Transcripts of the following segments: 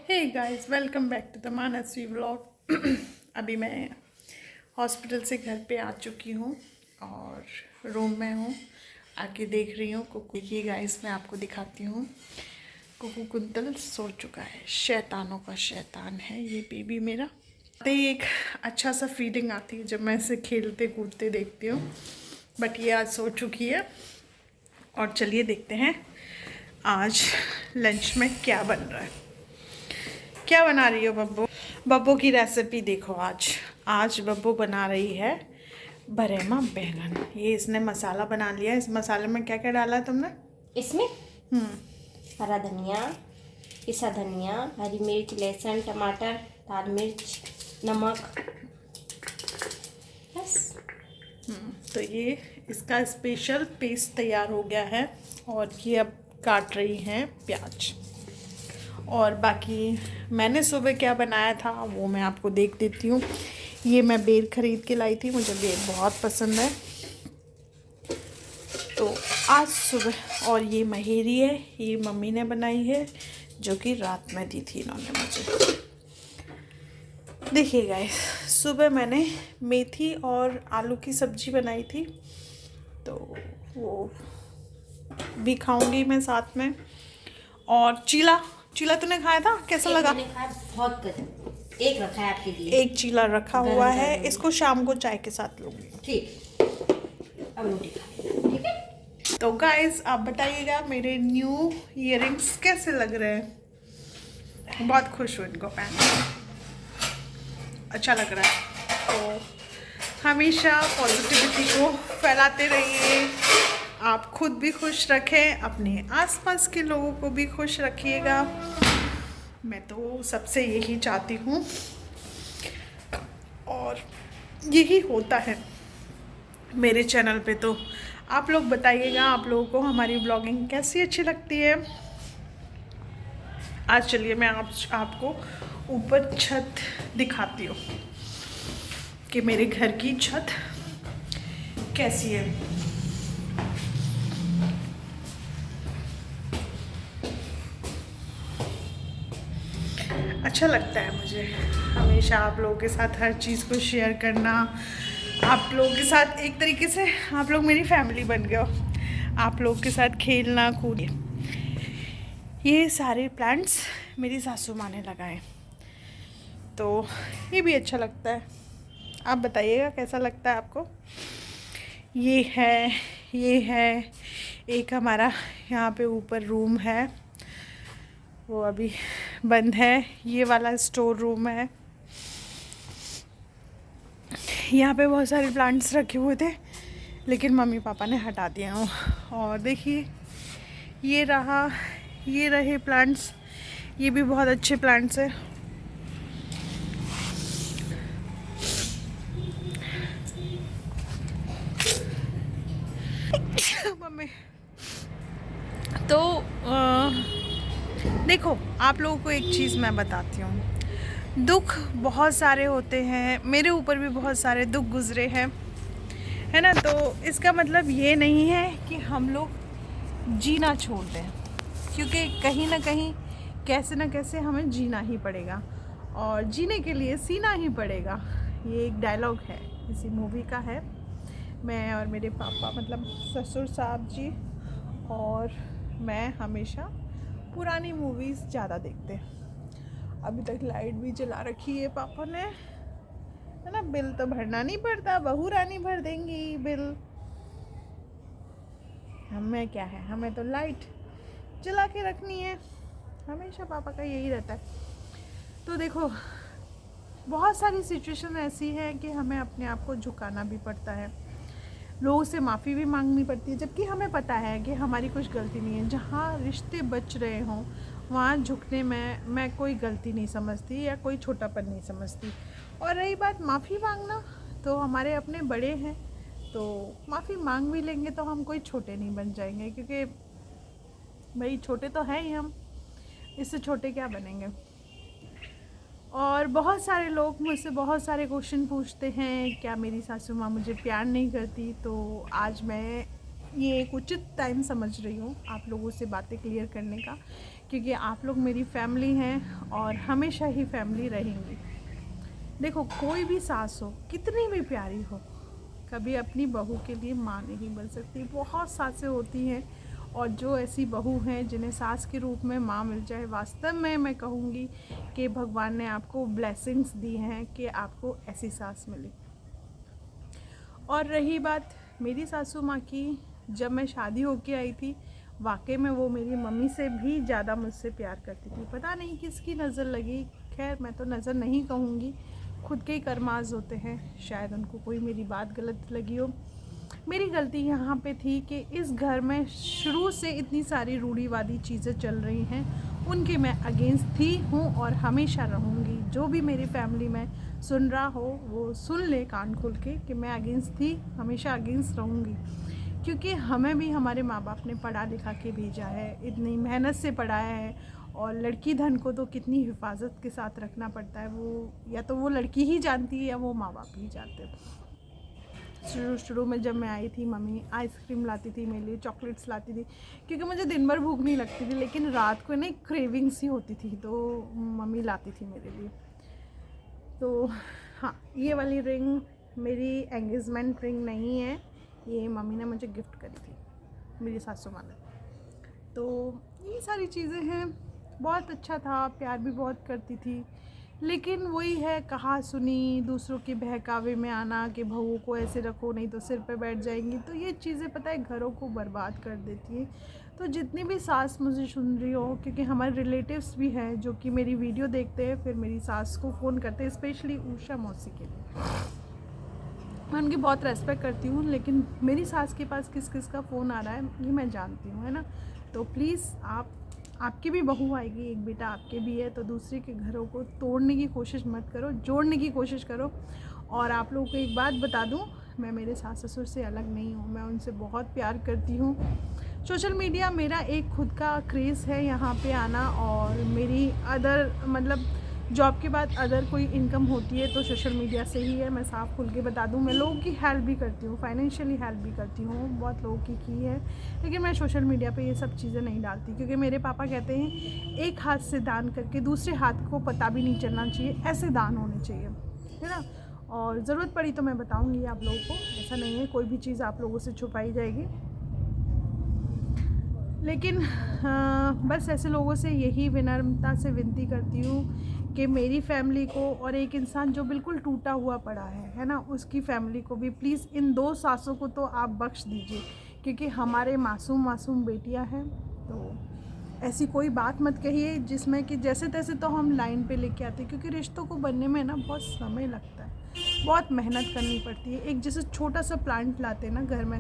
Hey guys, welcome back to the Manasvi vlog. अभी मैं hospital से घर पे आ चुकी हूँ और रूम में हूँ। आके देख रही हूँ कुकू। देखिए गाइस, मैं आपको दिखाती हूँ। कुकू कुंतल सो चुका है। शैतानों का शैतान है ये बेबी मेरा। तो एक अच्छा सा फीलिंग आती है जब मैं इसे खेलते कूदते देखती हूँ। बट ये आज सो चुकी है। और चलिए देखते हैं आज लंच में क्या बन रहा है। क्या बना रही हो बब्बू? बब्बू की रेसिपी देखो। आज बब्बू बना रही है बरेमा बैंगन। ये इसने मसाला बना लिया। इस मसाले में क्या क्या डाला है तुमने? इसमें हरा धनिया, पिसा धनिया, हरी मिर्च, लहसुन, टमाटर, लाल मिर्च, नमक, बस। तो ये इसका स्पेशल पेस्ट तैयार हो गया है और ये अब काट रही हैं प्याज। और बाकी मैंने सुबह क्या बनाया था वो मैं आपको देख देती हूँ। ये मैं बेर ख़रीद के लाई थी, मुझे बेर बहुत पसंद है। तो आज सुबह, और ये महेरी है, ये मम्मी ने बनाई है जो कि रात में दी थी इन्होंने मुझे। देखिए गाइस, सुबह मैंने मेथी और आलू की सब्ज़ी बनाई थी, तो वो भी खाऊंगी मैं साथ में। और चीला चीला तूने खाया था, कैसा लगा? मैंने खाया, बहुत गजब। एक रखा है आपके लिए, एक चीला रखा हुआ है, इसको शाम को चाय के साथ लूँगी। ठीक। अब रोटी खा लेना, ठीक है। तो गाइस, आप बताइएगा मेरे न्यू इयररिंग्स कैसे लग रहे हैं। बहुत खुश हूँ इनको पहन के, अच्छा लग रहा है। तो हमेशा पॉजिटिविटी को फैलाते रहिए। आप खुद भी खुश रखें, अपने आसपास के लोगों को भी खुश रखिएगा। मैं तो सबसे यही चाहती हूँ और यही होता है मेरे चैनल पे। तो आप लोग बताइएगा, आप लोगों को हमारी ब्लॉगिंग कैसी अच्छी लगती है। आज चलिए मैं आपको ऊपर छत दिखाती हूँ कि मेरे घर की छत कैसी है। अच्छा लगता है मुझे हमेशा आप लोगों के साथ हर चीज़ को शेयर करना। आप लोगों के साथ एक तरीके से आप लोग मेरी फैमिली बन गए हो। आप लोगों के साथ खेलना कूदना। ये सारे प्लांट्स मेरी सासू माँ ने लगाए, तो ये भी अच्छा लगता है। आप बताइएगा कैसा लगता है आपको। ये है एक हमारा यहाँ पे ऊपर रूम है, वो अभी बंद है। ये वाला स्टोर रूम है। यहाँ पे बहुत सारे प्लांट्स रखे हुए थे लेकिन मम्मी पापा ने हटा दिए हैं। और देखिए ये रहे प्लांट्स। ये भी बहुत अच्छे प्लांट्स हैं। मम्मी तो देखो, आप लोगों को एक चीज़ मैं बताती हूँ। दुख बहुत सारे होते हैं, मेरे ऊपर भी बहुत सारे दुख गुजरे हैं, है ना। तो इसका मतलब ये नहीं है कि हम लोग जीना छोड़ दें, क्योंकि कहीं ना कहीं कैसे ना कैसे हमें जीना ही पड़ेगा और जीने के लिए सीना ही पड़ेगा। ये एक डायलॉग है, किसी मूवी का है। मैं और मेरे पापा, मतलब ससुर साहब जी और मैं हमेशा पुरानी मूवीज़ ज़्यादा देखते हैं। अभी तक लाइट भी जला रखी है पापा ने, है ना। बिल तो भरना नहीं पड़ता, बहू रानी भर देंगी बिल। हमें क्या है, हमें तो लाइट जला के रखनी है। हमेशा पापा का यही रहता है। तो देखो, बहुत सारी सिचुएशन ऐसी है कि हमें अपने आप को झुकाना भी पड़ता है, लोगों से माफ़ी भी मांगनी पड़ती है, जबकि हमें पता है कि हमारी कुछ गलती नहीं है। जहाँ रिश्ते बच रहे हों वहाँ झुकने में मैं कोई गलती नहीं समझती या कोई छोटापन नहीं समझती। और रही बात माफ़ी मांगना, तो हमारे अपने बड़े हैं, तो माफ़ी मांग भी लेंगे तो हम कोई छोटे नहीं बन जाएंगे, क्योंकि भाई छोटे तो हैं ही हम, इससे छोटे क्या बनेंगे। और बहुत सारे लोग मुझसे बहुत सारे क्वेश्चन पूछते हैं, क्या मेरी सासू माँ मुझे प्यार नहीं करती। तो आज मैं ये एक उचित टाइम समझ रही हूँ आप लोगों से बातें क्लियर करने का, क्योंकि आप लोग मेरी फैमिली हैं और हमेशा ही फैमिली रहेंगी। देखो, कोई भी सास हो, कितनी भी प्यारी हो, कभी अपनी बहू के लिए माँ नहीं बन सकती। बहुत सासें होती हैं, और जो ऐसी बहू हैं जिन्हें सास के रूप में माँ मिल जाए, वास्तव में मैं कहूँगी कि भगवान ने आपको ब्लेसिंग्स दी हैं कि आपको ऐसी सास मिली। और रही बात मेरी सासू माँ की, जब मैं शादी होके आई थी, वाकई में वो मेरी मम्मी से भी ज़्यादा मुझसे प्यार करती थी। पता नहीं किसकी नज़र लगी, खैर मैं तो नज़र नहीं कहूँगी, खुद के ही कर्माज होते हैं, शायद उनको कोई मेरी बात गलत लगी हो। मेरी गलती यहाँ पे थी कि इस घर में शुरू से इतनी सारी रूढ़िवादी चीज़ें चल रही हैं, उनके मैं अगेंस्ट थी हूँ और हमेशा रहूँगी। जो भी मेरी फैमिली में सुन रहा हो वो सुन ले कान खोल के कि मैं अगेंस्ट थी, हमेशा अगेंस्ट रहूँगी। क्योंकि हमें भी हमारे माँ बाप ने पढ़ा लिखा के भेजा है, इतनी मेहनत से पढ़ाया है, और लड़की धन को तो कितनी हिफाजत के साथ रखना पड़ता है, वो या तो वो लड़की ही जानती है या वो माँ बाप ही जानते हैं। शुरू में जब मैं आई थी, मम्मी आइसक्रीम लाती थी मेरे लिए, चॉकलेट्स लाती थी, क्योंकि मुझे दिन भर भूख नहीं लगती थी, लेकिन रात को ना क्रेविंग सी होती थी, तो मम्मी लाती थी मेरे लिए। तो हाँ, ये वाली रिंग मेरी एंगेजमेंट रिंग नहीं है, ये मम्मी ने मुझे गिफ्ट करी थी, मेरी सासू माँ ने। तो ये सारी चीज़ें हैं, बहुत अच्छा था, प्यार भी बहुत करती थी, लेकिन वही है, कहा सुनी, दूसरों के बहकावे में आना कि बहू को ऐसे रखो नहीं तो सिर पे बैठ जाएंगी, तो ये चीज़ें पता है घरों को बर्बाद कर देती हैं। तो जितनी भी सास मुझे सुन रही हो, क्योंकि हमारे रिलेटिव्स भी हैं जो कि मेरी वीडियो देखते हैं, फिर मेरी सास को फ़ोन करते हैं, स्पेशली उषा मौसी के लिए, मैं उनकी बहुत रेस्पेक्ट करती हूँ, लेकिन मेरी सास के पास किस किस का फ़ोन आ रहा है ये मैं जानती हूँ, है ना। तो प्लीज़ आपकी भी बहू आएगी, एक बेटा आपके भी है, तो दूसरे के घरों को तोड़ने की कोशिश मत करो, जोड़ने की कोशिश करो। और आप लोगों को एक बात बता दूँ, मैं मेरे सास ससुर से अलग नहीं हूँ, मैं उनसे बहुत प्यार करती हूँ। सोशल मीडिया मेरा एक खुद का क्रेज़ है यहाँ पे आना, और मेरी अदर मतलब जॉब के बाद अदर कोई इनकम होती है तो सोशल मीडिया से ही है। मैं साफ खुल के बता दूं, मैं लोगों की हेल्प भी करती हूँ, फाइनेंशियली हेल्प भी करती हूँ, बहुत लोगों की है, लेकिन मैं सोशल मीडिया पे ये सब चीज़ें नहीं डालती, क्योंकि मेरे पापा कहते हैं एक हाथ से दान करके दूसरे हाथ को पता भी नहीं चलना चाहिए, ऐसे दान होने चाहिए, है ना। और ज़रूरत पड़ी तो मैं बताऊँगी आप लोगों को, ऐसा नहीं है कोई भी चीज़ आप लोगों से छुपाई जाएगी। लेकिन बस ऐसे लोगों से यही विनम्रता से विनती करती हूँ कि मेरी फैमिली को, और एक इंसान जो बिल्कुल टूटा हुआ पड़ा है ना, उसकी फैमिली को भी प्लीज़ इन 2 सासों को तो आप बख्श दीजिए, क्योंकि हमारे मासूम मासूम बेटियां हैं। तो ऐसी कोई बात मत कहिए जिसमें कि जैसे तैसे तो हम लाइन पे लेके आते हैं, क्योंकि रिश्तों को बनने में ना बहुत समय लगता है, बहुत मेहनत करनी पड़ती है। एक जैसे छोटा सा प्लांट लाते हैं ना घर में,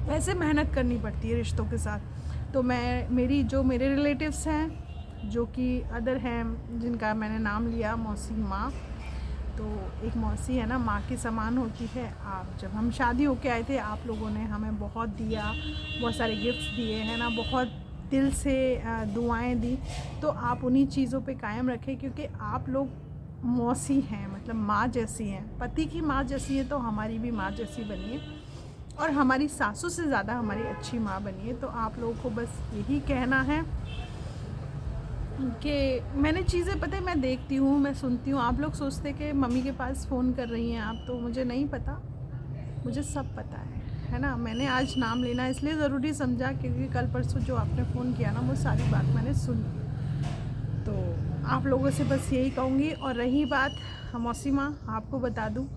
वैसे मेहनत करनी पड़ती है रिश्तों के साथ। तो मेरे रिलेटिव्स हैं जो कि अदर हैं, जिनका मैंने नाम लिया मौसी माँ, तो एक मौसी है ना, माँ के समान होती है। आप जब हम शादी होके आए थे, आप लोगों ने हमें बहुत दिया, बहुत सारे गिफ्ट्स दिए हैं ना, बहुत दिल से दुआएं दी, तो आप उन्हीं चीज़ों पे कायम रखें, क्योंकि आप लोग मौसी हैं, मतलब माँ जैसी हैं, पति की माँ जैसी है, तो हमारी भी माँ जैसी बनिए, और हमारी सासू से ज़्यादा हमारी अच्छी माँ बनिए। तो आप लोगों को बस यही कहना है कि मैंने चीज़ें, पता है, मैं देखती हूँ, मैं सुनती हूँ, आप लोग सोचते कि मम्मी के पास फ़ोन कर रही हैं आप, तो मुझे नहीं पता, मुझे सब पता है ना। मैंने आज नाम लेना इसलिए ज़रूरी समझा क्योंकि कल परसों जो आपने फ़ोन किया ना, वो सारी बात मैंने सुन ली। तो आप लोगों से बस यही कहूँगी। और रही बात मौसी माँ, आपको बता दूँ,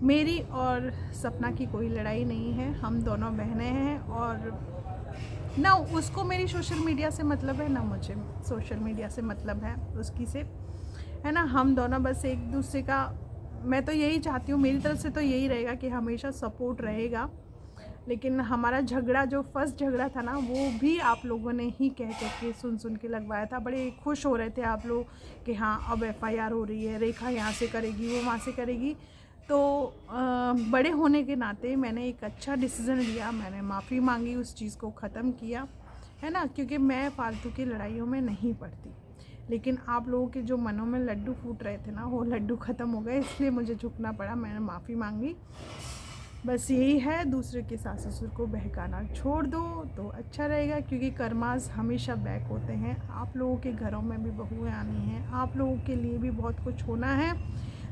मेरी और सपना की कोई लड़ाई नहीं है, हम दोनों बहनें हैं, और ना उसको मेरी सोशल मीडिया से मतलब है, ना मुझे सोशल मीडिया से मतलब है उसकी से, है ना। हम दोनों बस एक दूसरे का, मैं तो यही चाहती हूँ, मेरी तरफ से तो यही रहेगा कि हमेशा सपोर्ट रहेगा। लेकिन हमारा झगड़ा, जो फर्स्ट झगड़ा था ना, वो भी आप लोगों ने ही कह के सुन के लगवाया था। बड़े खुश हो रहे थे आप लोग कि हाँ अब FIR हो रही है, रेखा यहाँ से करेगी, वो वहाँ से करेगी। तो बड़े होने के नाते मैंने एक अच्छा डिसीज़न लिया, मैंने माफ़ी मांगी, उस चीज़ को ख़त्म किया, है ना, क्योंकि मैं फालतू की लड़ाइयों में नहीं पड़ती। लेकिन आप लोगों के जो मनों में लड्डू फूट रहे थे ना, वो लड्डू ख़त्म हो गए, इसलिए मुझे झुकना पड़ा, मैंने माफ़ी मांगी। बस यही है, दूसरे के सास ससुर को बहकाना छोड़ दो तो अच्छा रहेगा, क्योंकि कर्मास हमेशा बैक होते हैं। आप लोगों के घरों में भी बहुएं आनी हैं, आप लोगों के लिए भी बहुत कुछ होना है।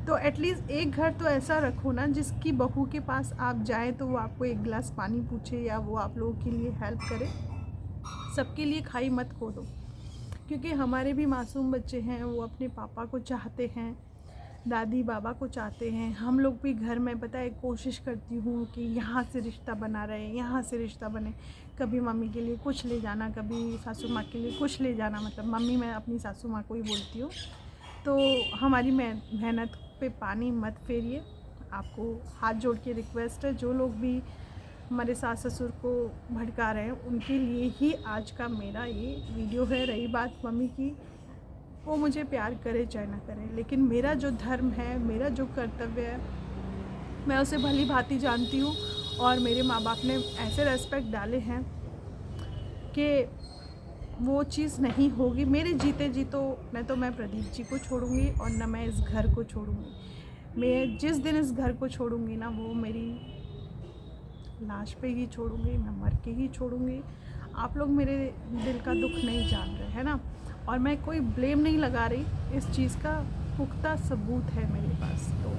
तो एटलीस्ट एक घर तो ऐसा रखो ना जिसकी बहू के पास आप जाएं तो वो आपको एक गिलास पानी पूछे या वो आप लोगों के लिए हेल्प करे। सबके लिए खाई मत खोलो, क्योंकि हमारे भी मासूम बच्चे हैं, वो अपने पापा को चाहते हैं, दादी बाबा को चाहते हैं। हम लोग भी घर में पता है कोशिश करती हूँ कि यहाँ से रिश्ता बना रहे, यहाँ से रिश्ता बने। कभी मम्मी के लिए कुछ ले जाना, कभी सासू माँ के लिए कुछ ले जाना, मतलब मम्मी मैं अपनी सासू माँ को ही बोलती हूँ। तो हमारी मेहनत पे पानी मत फेरिए। आपको हाथ जोड़ के रिक्वेस्ट है, जो लोग भी हमारे सास ससुर को भड़का रहे हैं उनके लिए ही आज का मेरा ये वीडियो है। रही बात मम्मी की, वो मुझे प्यार करे चाहे ना करे, लेकिन मेरा जो धर्म है, मेरा जो कर्तव्य है, मैं उसे भली भांति जानती हूँ। और मेरे माँ बाप ने ऐसे रेस्पेक्ट डाले हैं कि वो चीज़ नहीं होगी मेरे जीते जी। तो मैं प्रदीप जी को छोड़ूंगी और न मैं इस घर को छोड़ूंगी। मैं जिस दिन इस घर को छोड़ूंगी ना, वो मेरी लाश पे ही छोड़ूंगी, मैं मर के ही छोड़ूंगी। आप लोग मेरे दिल का दुख नहीं जान रहे हैं ना, और मैं कोई ब्लेम नहीं लगा रही, इस चीज़ का पुख्ता सबूत है मेरे पास। तो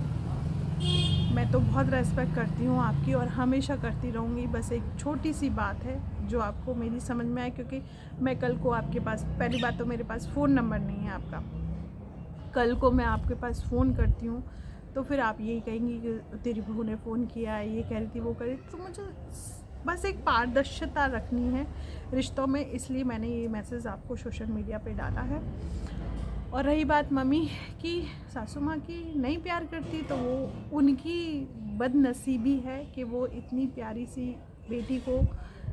मैं तो बहुत रेस्पेक्ट करती हूँ आपकी और हमेशा करती रहूँगी। बस एक छोटी सी बात है जो आपको मेरी समझ में आए, क्योंकि मैं कल को आपके पास, पहली बात तो मेरे पास फ़ोन नंबर नहीं है आपका, कल को मैं आपके पास फ़ोन करती हूँ तो फिर आप यही कहेंगी कि तेरी बहू ने फ़ोन किया, ये कह रही थी, वो कह रही थी। तो मुझे बस एक पारदर्शिता रखनी है रिश्तों में, इसलिए मैंने ये मैसेज आपको सोशल मीडिया पे डाला है। और रही बात मम्मी की, सासू माँ की, नहीं प्यार करती तो वो उनकी बदनसीबी है कि वो इतनी प्यारी सी बेटी को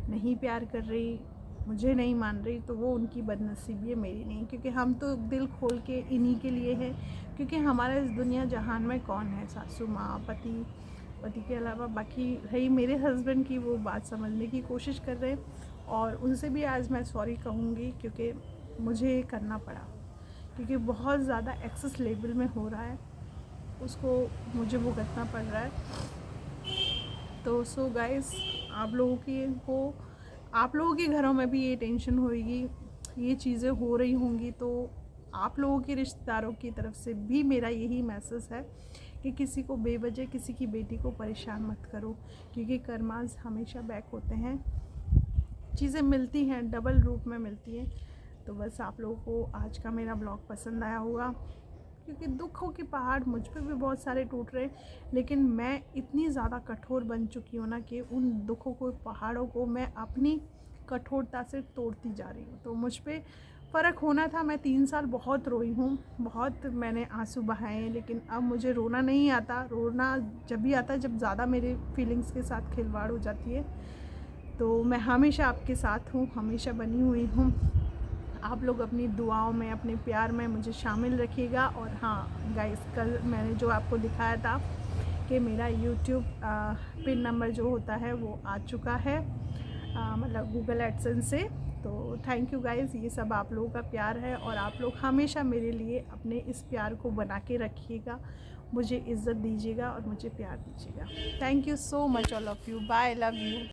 नहीं प्यार कर रही, मुझे नहीं मान रही। तो वो उनकी बदनसीबी है, मेरी नहीं, क्योंकि हम तो दिल खोल के इन्हीं के लिए है। क्योंकि हमारा इस दुनिया जहान में कौन है, सासू माँ, पति के अलावा। बाकी रही मेरे हस्बैंड की, वो बात समझने की कोशिश कर रहे हैं और उनसे भी आज मैं सॉरी कहूँगी, क्योंकि मुझे करना पड़ा, क्योंकि बहुत ज़्यादा एक्सेस लेवल में हो रहा है, उसको मुझे भुगतना पड़ रहा है। तो सो गाइस, आप लोगों के घरों में भी ये टेंशन होगी, ये चीज़ें हो रही होंगी। तो आप लोगों के रिश्तेदारों की तरफ से भी मेरा यही मैसेज है कि किसी को बेवजह किसी की बेटी को परेशान मत करो, क्योंकि कर्मास हमेशा बैक होते हैं। चीज़ें मिलती हैं, डबल रूप में मिलती हैं। तो बस आप लोगों को आज का मेरा ब्लॉग पसंद आया होगा, क्योंकि दुखों के पहाड़ मुझ पे भी बहुत सारे टूट रहे हैं, लेकिन मैं इतनी ज़्यादा कठोर बन चुकी हूँ ना कि उन दुखों को, पहाड़ों को मैं अपनी कठोरता से तोड़ती जा रही हूँ। तो मुझ पे फ़र्क होना था। मैं 3 साल बहुत रोई हूँ, बहुत मैंने आंसू बहाए, लेकिन अब मुझे रोना नहीं आता। रोना जब भी आता है जब ज़्यादा मेरे फीलिंग्स के साथ खिलवाड़ हो जाती है। तो मैं हमेशा आपके साथ हूँ, हमेशा बनी हुई हूँ। आप लोग अपनी दुआओं में, अपने प्यार में मुझे शामिल रखिएगा। और हाँ गाइस, कल मैंने जो आपको दिखाया था कि मेरा यूट्यूब पिन नंबर जो होता है वो आ चुका है, मतलब गूगल एडसेंस से। तो थैंक यू गाइस, ये सब आप लोगों का प्यार है और आप लोग हमेशा मेरे लिए अपने इस प्यार को बना के रखिएगा, मुझे इज़्ज़त दीजिएगा और मुझे प्यार दीजिएगा। Thank you so much all of you, bye, love you.